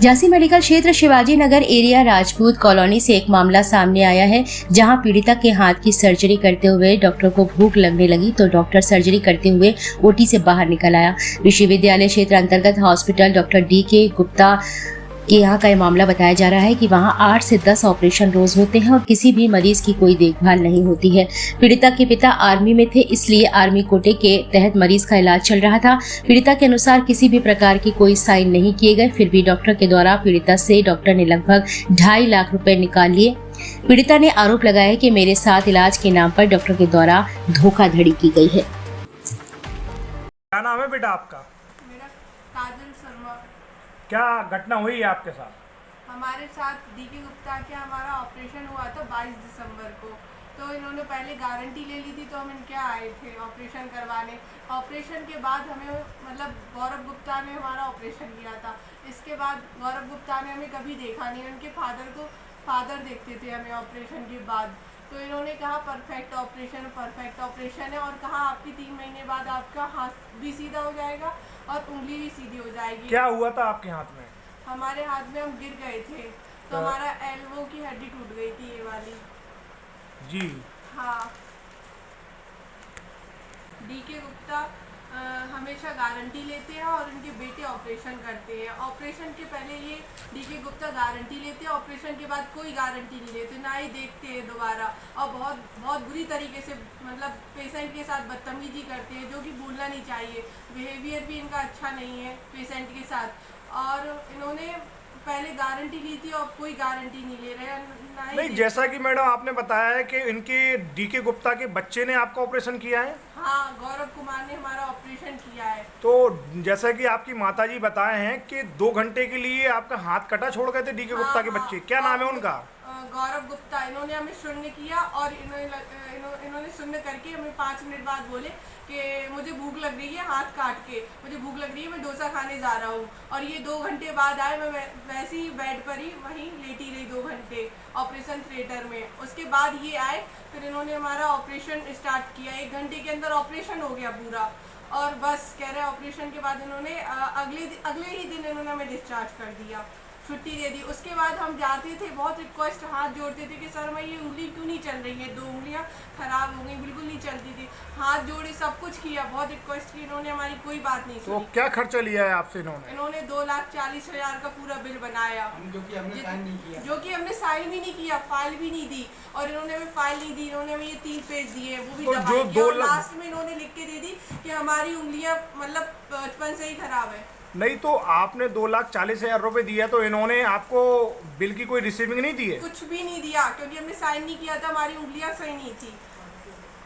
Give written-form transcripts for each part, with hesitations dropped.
Jhansi medical क्षेत्र Shivaji Nagar area Rajput colony से एक मामला सामने आया है, जहां पीड़िता के हाथ की सर्जरी करते हुए डॉक्टर को भूख लगने लगी तो डॉक्टर सर्जरी करते हुए ओटी से बाहर निकल आया। विश्वविद्यालय क्षेत्र अंतर्गत हॉस्पिटल डॉक्टर डी.के. गुप्ता कि यहाँ का ये मामला बताया जा रहा है कि वहाँ 8 से 10 ऑपरेशन रोज होते हैं और किसी भी मरीज की कोई देखभाल नहीं होती है। पीड़िता के पिता आर्मी में थे, इसलिए आर्मी कोटे के तहत मरीज का इलाज चल रहा था। पीड़िता के अनुसार किसी भी प्रकार की कोई साइन नहीं किए गए, फिर भी डॉक्टर के द्वारा पीड़िता से डॉक्टर ने लगभग 2.5 लाख रुपए निकाल लिए। पीड़िता ने आरोप लगाया है कि मेरे साथ इलाज के नाम पर डॉक्टर के द्वारा धोखाधड़ी की गई है। क्या नाम है बेटा आपका? मेरा काजल शर्मा। क्या घटना हुई है आपके साथ? हमारे साथ डी.के. गुप्ता के हमारा ऑपरेशन हुआ था 22 दिसंबर को। तो इन्होंने पहले गारंटी ले ली थी, तो हम इनके आए थे ऑपरेशन करवाने। ऑपरेशन के बाद हमें गौरव गुप्ता ने हमारा ऑपरेशन किया था। इसके बाद गौरव गुप्ता ने हमें कभी देखा नहीं, उनके फादर देखते थे हमें ऑपरेशन के बाद। तो इन्होंने कहा परफेक्ट ऑपरेशन है और कहा आपकी 3 महीने बाद आपका हाथ भी सीधा हो जाएगा और उंगली भी सीधी हो जाएगी। क्या हुआ था आपके हाथ में? हमारे हाथ में हम गिर गए थे, तो हमारा एल्बो की हड्डी टूट गई थी, ये वाली। जी हाँ। डी.के. गुप्ता हमेशा गारंटी लेते हैं और उनके बेटे ऑपरेशन करते हैं। ऑपरेशन के पहले ये डी.के. गुप्ता गारंटी लेते हैं, ऑपरेशन के बाद कोई गारंटी नहीं लेते, ना ही देखते हैं दोबारा। और बहुत बुरी तरीके से पेशेंट के साथ बदतमीजी करते हैं, जो कि भूलना नहीं चाहिए। बिहेवियर भी इनका अच्छा नहीं है पेशेंट के साथ। और इन्होंने पहले गारंटी ली थी और कोई गारंटी नहीं ले रहे हैं। नहीं, जैसा कि मैडम आपने बताया है कि इनके डी.के. गुप्ता के बच्चे ने आपका ऑपरेशन किया है। हाँ, गौरव कुमार ने हमारा ऑपरेशन किया है। तो जैसा कि आपकी माताजी बताए हैं कि 2 घंटे के लिए आपका हाथ कटा छोड़ गए थे डी.के. गुप्ता के बच्चे। क्या नाम है उनका? गौरव गुप्ता। इन्होंने हमें शून्य किया और इन्होंने शून्य करके हमें 5 मिनट बाद बोले कि मुझे भूख लग रही है, हाथ काट के मुझे भूख लग रही है, मैं डोसा खाने जा रहा हूँ। और ये 2 घंटे बाद आए, मैं वैसे ही बेड पर ही वहीं लेटी रही 2 घंटे ऑपरेशन थिएटर में। उसके बाद ये आए, फिर इन्होंने हमारा ऑपरेशन स्टार्ट किया। 1 घंटे के अंदर ऑपरेशन हो गया पूरा। और बस कह रहे ऑपरेशन के बाद इन्होंने अगले ही दिन इन्होंने हमें डिस्चार्ज कर दिया, छुट्टी दे दी। उसके बाद हम जाते थे, बहुत रिक्वेस्ट हाथ जोड़ते थे कि सर मैं ये उंगली क्यों नहीं चल रही है, 2 उंगलियां खराब हो गई, बिल्कुल नहीं चलती थी। हाथ जोड़े, सब कुछ किया, बहुत रिक्वेस्ट की, इन्होंने हमारी कोई बात नहीं सुनी। तो क्या खर्चा लिया है आपसे इन्होंने? 2,40,000 का पूरा बिल बनाया, जो कि हमने साइन भी नहीं किया, फाइल भी नहीं दी। और इन्होंने हमें फाइल नहीं दी, इन्होंने हमें ये 3 पेज दिए, वो भी दबाए दिए। और लास्ट में इन्होंने लिख के दे दी कि हमारी उंगलियां बचपन से ही खराब है। नहीं, तो आपने 2,40,000 रुपए दिया, तो इन्होंने आपको बिल की कोई रिसीविंग नहीं दी है? कुछ भी नहीं दिया, क्योंकि हमने साइन नहीं किया था, हमारी उंगलियां सही नहीं थी,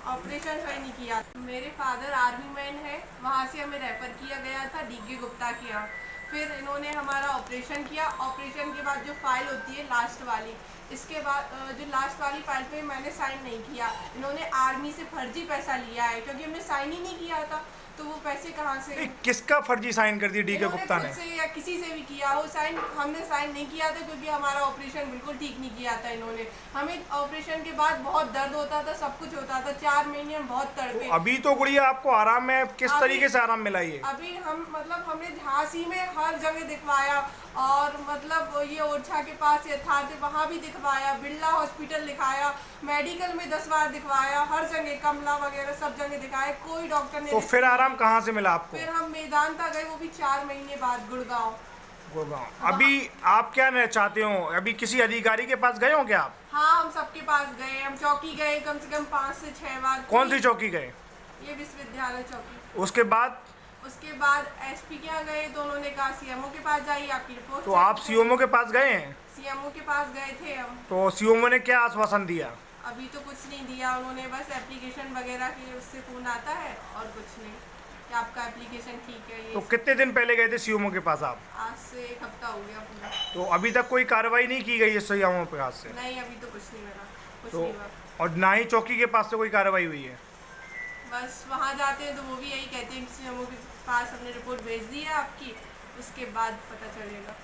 ऑपरेशन सही नहीं किया। मेरे फादर आर्मी मैन है, वहाँ से हमें रेफर किया गया था डी.के. गुप्ता के यहाँ। फिर इन्होंने हमारा ऑपरेशन किया। ऑपरेशन के बाद जो फाइल होती है लास्ट वाली, इसके बाद जो लास्ट वाली फाइल पे मैंने साइन नहीं किया। इन्होंने आर्मी से फर्जी पैसा लिया है, क्योंकि हमने साइन ही नहीं किया था, तो वो पैसे कहाँ से? किसका फर्जी साइन कर दिया डी.के. गुप्ता ने? से या किसी से भी किया हो साइन। हमने साइन नहीं किया था, क्योंकि हमारा ऑपरेशन बिल्कुल ठीक नहीं किया था इन्होंने। हमें ऑपरेशन के बाद बहुत दर्द होता था, सब कुछ होता था, 4 महीने हम बहुत तड़पे। तो अभी तो गुड़िया आपको आराम है, किस तरीके से आराम मिला ये? अभी हम हमने झांसी में हर जगह दिखवाया, और ये ओरछा के पास यथार्थ वहाँ भी दिखवाया, बिरला हॉस्पिटल दिखाया, मेडिकल में 10 बार दिखवाया, हर जगह कमला वगैरह सब जगह दिखाया, कोई डॉक्टर ने। तो फिर आराम कहाँ से मिला आपको? फिर हम मेदांता गए, वो भी 4 महीने बाद, गुड़गांव। अभी आप क्या चाहते हो? अभी किसी अधिकारी के पास गए हो क्या आप? हाँ, हम सबके पास गए, हम चौकी गए कम से कम 5 से 6 बार। कौन सी चौकी गए? ये विश्वविद्यालय चौकी। उसके बाद एसपी के यहाँ गए, तो उन्होंने कहा सीएमओ के पास जाइए, आपकी रिपोर्ट। तो आप सीएमओ के पास गए हैं? सीएमओ के पास गए थे हम। तो सीएमओ ने क्या आश्वासन दिया? अभी तो कुछ नहीं दिया उन्होंने, बस एप्लीकेशन वगैरह के उससे फोन आता है और कुछ नहीं, कि आपका एप्लीकेशन ठीक है। तो कितने दिन पहले गए थे सीएमओ के पास आप? आज से 1 हफ्ता हो गया पूरा। तो अभी तक कोई कार्रवाई नहीं की गई है सीएमओ के पास से? नहीं, अभी तो कुछ नहीं मिला, कुछ तो नहीं हुआ। और ना ही चौकी के पास से कोई कार्रवाई हुई है? बस वहाँ जाते हैं तो वो भी यही कहते हैं कि सीएमओ के पास हमने रिपोर्ट भेज दी है आपकी, उसके बाद पता चलेगा।